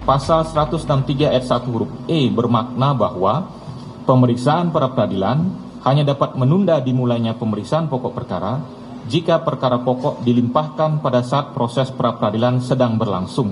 Pasal 163 ayat 1 huruf E bermakna bahwa pemeriksaan pra peradilan hanya dapat menunda dimulainya pemeriksaan pokok perkara jika perkara pokok dilimpahkan pada saat proses pra peradilan sedang berlangsung.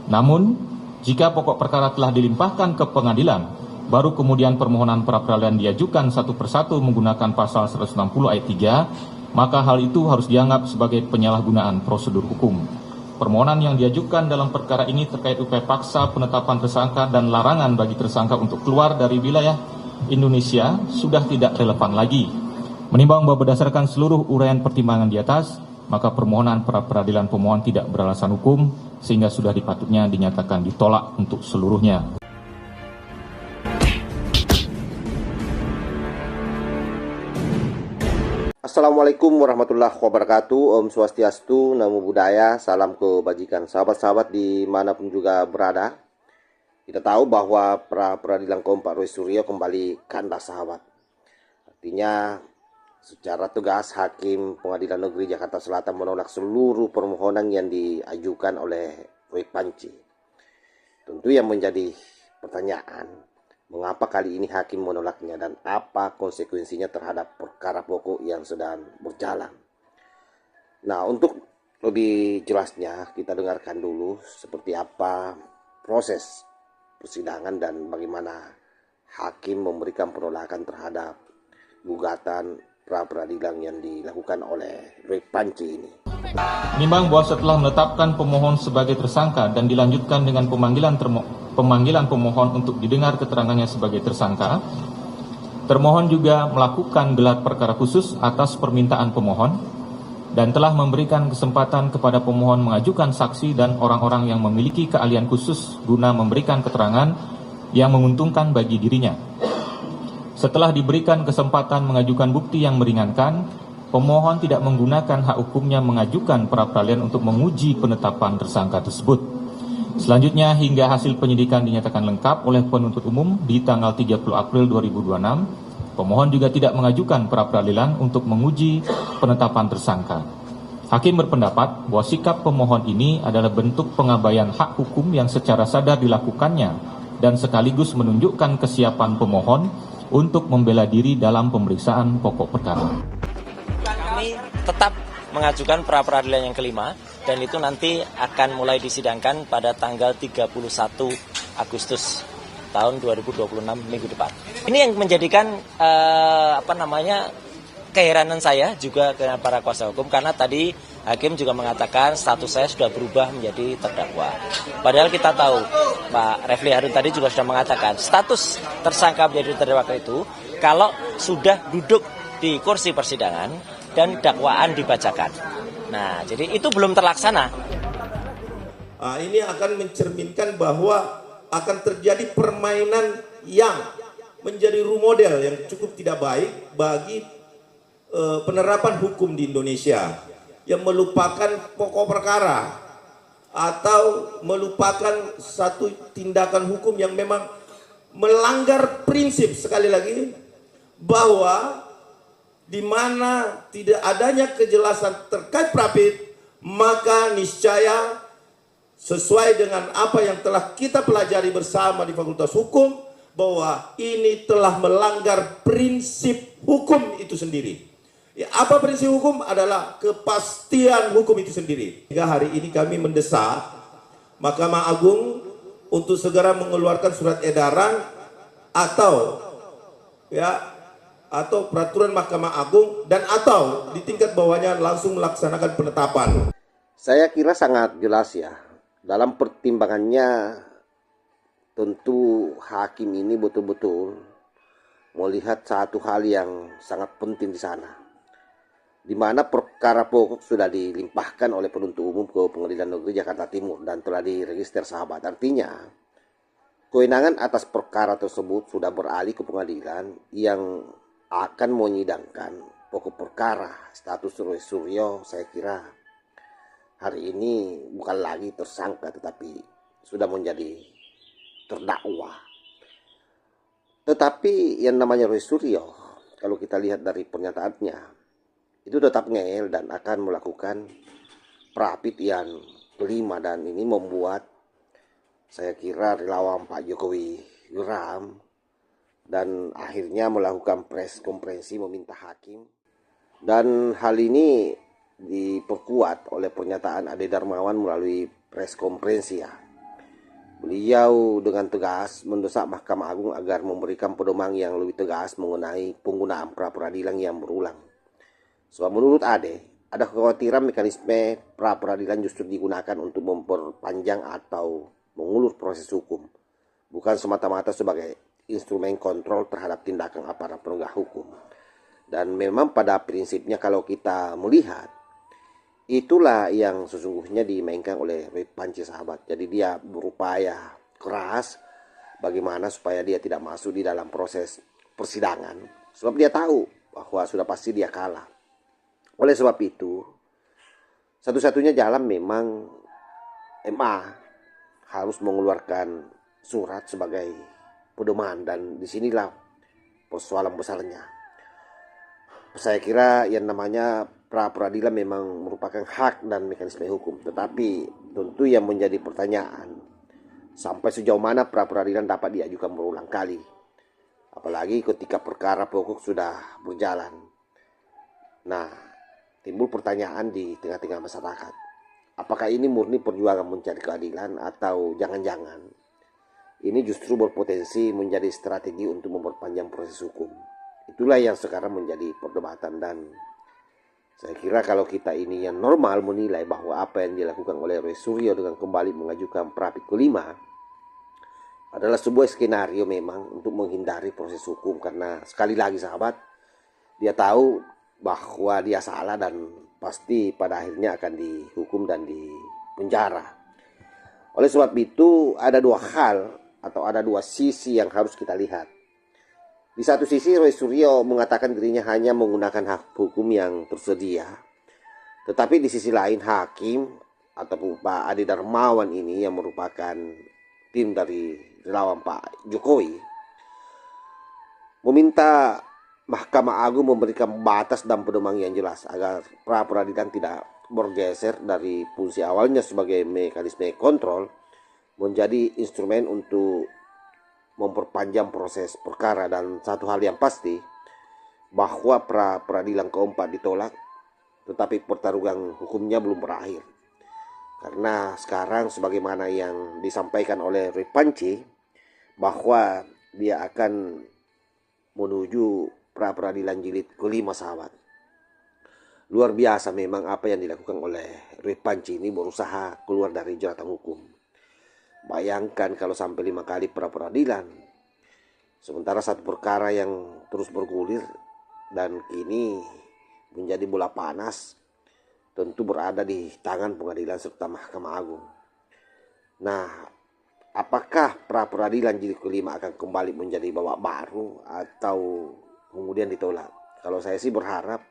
Namun, jika pokok perkara telah dilimpahkan ke pengadilan, baru kemudian permohonan pra peradilan diajukan satu persatu menggunakan pasal 160 ayat 3, maka hal itu harus dianggap sebagai penyalahgunaan prosedur hukum. Permohonan yang diajukan dalam perkara ini terkait upaya paksa penetapan tersangka dan larangan bagi tersangka untuk keluar dari wilayah Indonesia sudah tidak relevan lagi. Menimbang bahwa berdasarkan seluruh uraian pertimbangan di atas, maka permohonan pra peradilan pemohon tidak beralasan hukum sehingga sudah dipatutnya dinyatakan ditolak untuk seluruhnya. Assalamualaikum warahmatullahi wabarakatuh. Om Swastiastu, Namo Buddhaya, salam kebajikan. Sahabat-sahabat dimanapun juga berada, kita tahu bahwa pra peradilan keempat Roy Suryo kembali kandas sahabat. Artinya secara tegas Hakim Pengadilan Negeri Jakarta Selatan menolak seluruh permohonan yang diajukan oleh Roy Panci. Tentu yang menjadi pertanyaan, mengapa kali ini hakim menolaknya dan apa konsekuensinya terhadap perkara pokok yang sedang berjalan. Nah, untuk lebih jelasnya kita dengarkan dulu seperti apa proses persidangan dan bagaimana hakim memberikan penolakan terhadap gugatan pra peradilan yang dilakukan oleh Roy Panci ini. Menimbang bahwa setelah menetapkan pemohon sebagai tersangka dan dilanjutkan dengan pemanggilan pemohon untuk didengar keterangannya sebagai tersangka, termohon juga melakukan gelar perkara khusus atas permintaan pemohon dan telah memberikan kesempatan kepada pemohon mengajukan saksi dan orang-orang yang memiliki keahlian khusus guna memberikan keterangan yang menguntungkan bagi dirinya. Setelah diberikan kesempatan mengajukan bukti yang meringankan, pemohon tidak menggunakan hak hukumnya mengajukan pra peradilan untuk menguji penetapan tersangka tersebut. Selanjutnya, hingga hasil penyidikan dinyatakan lengkap oleh penuntut umum di tanggal 30 April 2026, pemohon juga tidak mengajukan pra peradilan untuk menguji penetapan tersangka. Hakim berpendapat bahwa sikap pemohon ini adalah bentuk pengabaian hak hukum yang secara sadar dilakukannya dan sekaligus menunjukkan kesiapan pemohon untuk membela diri dalam pemeriksaan pokok perkara. Kami tetap mengajukan pra peradilan yang kelima dan itu nanti akan mulai disidangkan pada tanggal 31 Agustus tahun 2026 minggu depan. Ini yang menjadikan keheranan saya juga ke para kuasa hukum karena tadi hakim juga mengatakan status saya sudah berubah menjadi terdakwa. Padahal kita tahu Pak Refli Harun tadi juga sudah mengatakan status tersangka menjadi terdakwa itu kalau sudah duduk di kursi persidangan dan dakwaan dibacakan. Nah, jadi itu belum terlaksana. Ini akan mencerminkan bahwa akan terjadi permainan yang menjadi role model yang cukup tidak baik bagi penerapan hukum di Indonesia, yang melupakan pokok perkara atau melupakan satu tindakan hukum yang memang melanggar prinsip, sekali lagi, bahwa di mana tidak adanya kejelasan terkait prapit, maka niscaya sesuai dengan apa yang telah kita pelajari bersama di Fakultas Hukum, bahwa ini telah melanggar prinsip hukum itu sendiri. Ya, apa prinsip hukum? Adalah kepastian hukum itu sendiri. Hingga hari ini kami mendesak Mahkamah Agung untuk segera mengeluarkan surat edaran atau peraturan Mahkamah Agung dan atau di tingkat bawahnya langsung melaksanakan penetapan. Saya kira sangat jelas ya. Dalam pertimbangannya tentu hakim ini betul-betul melihat satu hal yang sangat penting di sana, di mana perkara pokok sudah dilimpahkan oleh penuntut umum ke Pengadilan Negeri Jakarta Timur dan telah diregister sahabat. Artinya kewenangan atas perkara tersebut sudah beralih ke pengadilan yang akan menyidangkan pokok perkara. Status Roy Suryo saya kira hari ini bukan lagi tersangka tetapi sudah menjadi terdakwa. Tetapi yang namanya Roy Suryo, kalau kita lihat dari pernyataannya, itu tetap ngeyel dan akan melakukan prapit yang kelima, dan ini membuat saya kira relawan Pak Jokowi geram dan akhirnya melakukan press konferensi meminta hakim. Dan hal ini diperkuat oleh pernyataan Ade Darmawan melalui press konferensi ya. Beliau dengan tegas mendesak Mahkamah Agung agar memberikan pedoman yang lebih tegas mengenai penggunaan pra-peradilan yang berulang. Sebab menurut Ade, ada kekhawatiran mekanisme pra-peradilan justru digunakan untuk memperpanjang atau mengulur proses hukum, bukan semata-mata sebagai instrumen kontrol terhadap tindakan aparat penegak hukum. Dan memang pada prinsipnya kalau kita melihat, itulah yang sesungguhnya dimainkan oleh Roy Panci sahabat. Jadi dia berupaya keras bagaimana supaya dia tidak masuk di dalam proses persidangan. Sebab dia tahu bahwa sudah pasti dia kalah. Oleh sebab itu, satu-satunya jalan memang MA harus mengeluarkan surat sebagai pedoman. Dan disinilah persoalan besarnya. Saya kira yang namanya pra-peradilan memang merupakan hak dan mekanisme hukum. Tetapi tentu yang menjadi pertanyaan, sampai sejauh mana pra-peradilan dapat diajukan berulang kali. Apalagi ketika perkara pokok sudah berjalan. Nah, timbul pertanyaan di tengah-tengah masyarakat. Apakah ini murni perjuangan mencari keadilan atau jangan-jangan ini justru berpotensi menjadi strategi untuk memperpanjang proses hukum. Itulah yang sekarang menjadi perdebatan. Dan saya kira kalau kita ini yang normal menilai bahwa apa yang dilakukan oleh Roy Suryo dengan kembali mengajukan pra-pik kelima adalah sebuah skenario memang untuk menghindari proses hukum. Karena sekali lagi sahabat, dia tahu bahwa dia salah dan pasti pada akhirnya akan dihukum dan dipenjara. Oleh sebab itu ada dua hal atau ada dua sisi yang harus kita lihat. Di satu sisi Roy Suryo mengatakan dirinya hanya menggunakan hak hukum yang tersedia. Tetapi di sisi lain hakim ataupun Pak Ade Darmawan ini yang merupakan tim dari relawan Pak Jokowi meminta Mahkamah Agung memberikan batas dan pedoman yang jelas agar pra-peradilan tidak bergeser dari fungsi awalnya sebagai mekanisme kontrol menjadi instrumen untuk memperpanjang proses perkara. Dan satu hal yang pasti, bahwa pra-peradilan keempat ditolak, tetapi pertarungan hukumnya belum berakhir. Karena sekarang sebagaimana yang disampaikan oleh Roy Panci, bahwa dia akan menuju pra-peradilan jilid kelima sahabat. Luar biasa memang apa yang dilakukan oleh Roy Panci ini, berusaha keluar dari jeratan hukum. Bayangkan kalau sampai 5 kali pra-peradilan, sementara satu perkara yang terus bergulir dan kini menjadi bola panas tentu berada di tangan pengadilan serta Mahkamah Agung. Nah, apakah pra-peradilan jilid kelima akan kembali menjadi babak baru atau kemudian ditolak? Kalau saya sih berharap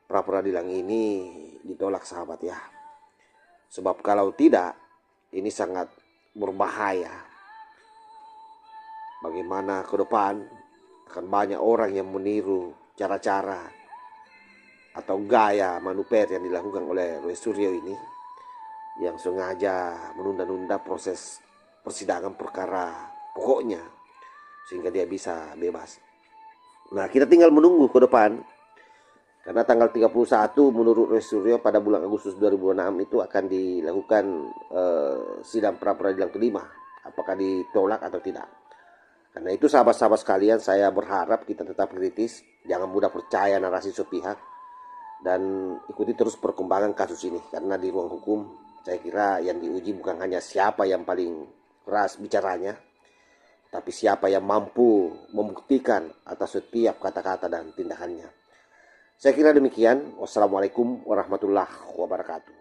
pra-peradilan ini ditolak sahabat ya. Sebab kalau tidak, ini sangat berbahaya. Bagaimana ke depan akan banyak orang yang meniru cara-cara atau gaya manuver yang dilakukan oleh Roy Suryo ini, yang sengaja menunda-nunda proses persidangan perkara pokoknya sehingga dia bisa bebas. Nah, kita tinggal menunggu ke depan. Karena tanggal 31 menurut Roy Suryo pada bulan Agustus 2006 itu akan dilakukan sidang pra-peradilan kelima. Apakah ditolak atau tidak. Karena itu sahabat-sahabat sekalian, saya berharap kita tetap kritis. Jangan mudah percaya narasi sepihak. Dan ikuti terus perkembangan kasus ini. Karena di ruang hukum saya kira yang diuji bukan hanya siapa yang paling keras bicaranya, tapi siapa yang mampu membuktikan atas setiap kata-kata dan tindakannya. Saya kira demikian. Wassalamualaikum warahmatullahi wabarakatuh.